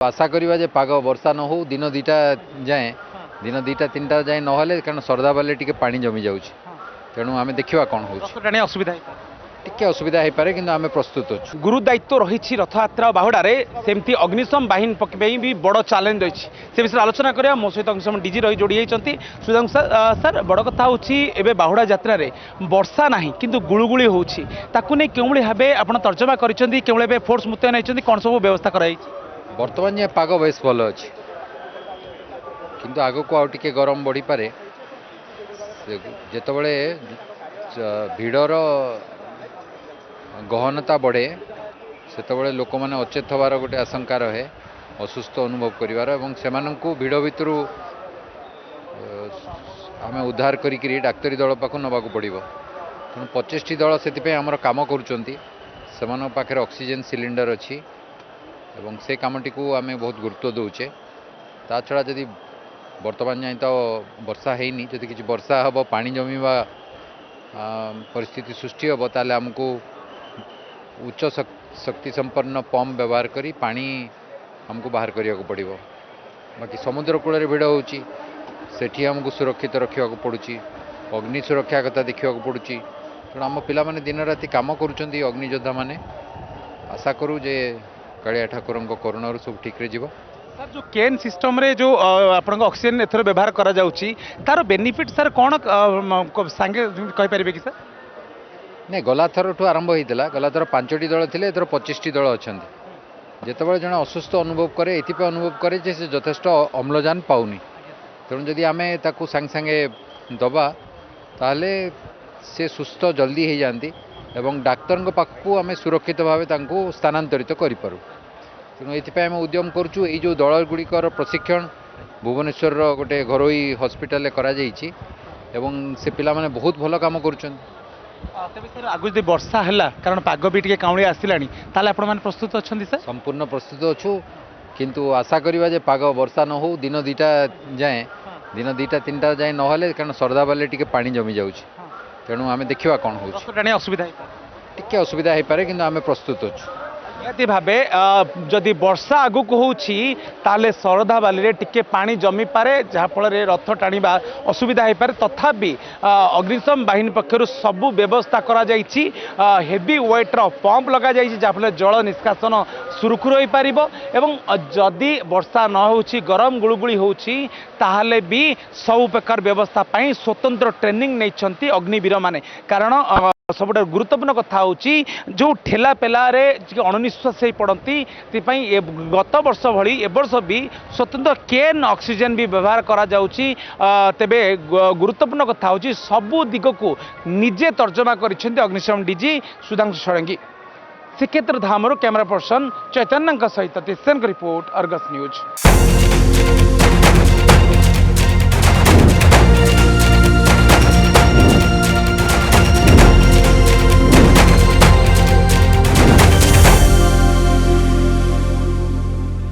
आशा करिबा जे पाग वर्षा न हो दिन दुईटा जाए दिन दुईटा तीनटा जाए नहले कारण सरदा बाले टिके पानी जमी जाउछि तेणु आमे देखिबा कोन होउछि असुविधा टिके असुविधा हे पारे किंतु आमे प्रस्तुत अछु। गुरु दायित्व रही रथयात्रा बाहुड़े सेमती अग्निशम बाहिनी पक्षी भी बड़ चैलेंज रही से विषय आलोचना करिया मो सहित अग्निशम डीजी रही जोड़ी होती सुधांशु सर बड़ कथा हूँ बाहुड़ा यात्रा वर्षा ना किंतु गुळुगुळी होउछि ताकू नै केउ भाबे आपण तर्जमा करिसेंती केउ भाबे फोर्स मुतयन होइसेंती कोन सब व्यवस्था कराई वर्तमान ये पाग बेस भल अच्छी किंतु आग को आउटे गरम बढ़ी पारे जितेबले भिड़र गहनता बढ़े से लोक मैंने अचेत हबार गोटे आशंका रहे असुस्थ अनुभव कर भिड़ भितर आम उद्धार करी डाक्तरी दल पाक नवाक पड़ो तेणु 25टी दल से आमर कम कर ऑक्सीजन सिलिंडर अच्छी एवं से कामटी को आम बहुत गुरुत्व दौचे ता छड़ा जदि वर्तमान जाए तो वर्षा हैनी जदि किसी वर्षा हम पानी जमीवा परिस्थिति सृष्टि हम ताले आमको उच्च शक्ति संपन्न पंप व्यवहार करी पानी हमको बाहर करने को पड़ो बाकी समुद्र कूल भिड़ होची सेठी हमको सुरक्षित रखा पड़ुची अग्नि सुरक्षा कथा देखा पड़ुची तेणु आम पिला माने दिन राति काम करुँच अग्नियोद्धा मैंने आशा करूँ जे कालिया ठाकुर करुणा सब ठीक रे सर जो केन सिस्टम रे जो आपन ऑक्सीजन एथर व्यवहार करा जाउची तार बेनिफिट सर कोन सांगे कहि परिबे कि सर नहीं गला थर ठू आरंभ होता गला थर 5टी दल थे एथर 25टी दल अच्छा जिते जड़े असुस्थ अनुभव करे ये अनुभव करे जे से यथेष्ट अम्लजान पाऊनी तेणु जदि आम ताकू सांगे सांगे दबा ताहले से सुस्थ जल्दी हो जाती एवं डाक्तर पाखु आम सुरक्षित भाव स्थानांतरित करूँ तेणु ये आम उद्यम करुँ ये जो दल गुड़िकर प्रशिक्षण भुवनेश्वर गोटे घरोई हॉस्पिटल करा जाइछि एवं से पिला माने बहुत भल काम करुछन सर आगु जदि वर्षा है कारण पाग भी टे काउली आसला प्रस्तुत अच्छा सर संपूर्ण प्रस्तुत अच्छु किंतु आशा करिबा जे पाग वर्षा न हो दिन दुईटा जाए दिन दुईटा तीनटा जाए नहले कारण सरदा बाले टिके पानी जमी जाउछि तेणु आमे देखिबा कोन होउछि असुविधा टिके असुविधा हे पारे किंतु आमे प्रस्तुत अच्छु निहाती भावे जदि वर्षा आगक होले शरधा बाली टिके पानी जमी पारे जहाँफल रथ टाणा असुविधा हो पारे तथापि अग्निशम बाहिनी पक्षर सबू व्यवस्था करा हेवी वेट्र पंप लगा जहाँफल जल निष्कासन सुरुखुर हो पार एवं जदि वर्षा न हो गरम गुड़गुड़ी होले भी सब प्रकार व्यवस्था स्वतंत्र ट्रेनिंग नहीं अग्निवीर माने कारण सब गुरुत्वपूर्ण कथा हूँ जो ठेला पेलारे अणनिश्वास हो पड़ती गत वर्ष भली ए वर्ष भी स्वतंत्र केन ऑक्सीजन भी व्यवहार करा जाउची तेबे गुरुत्वपूर्ण कथा हूँ सबू दिग को निजे तर्जमा कर अग्निशम डीजी सुधांशु षडंगी श्रीक्षेत्र धामर कैमरा पर्सन चैतन्य सहित रिपोर्ट अर्गस न्यूज।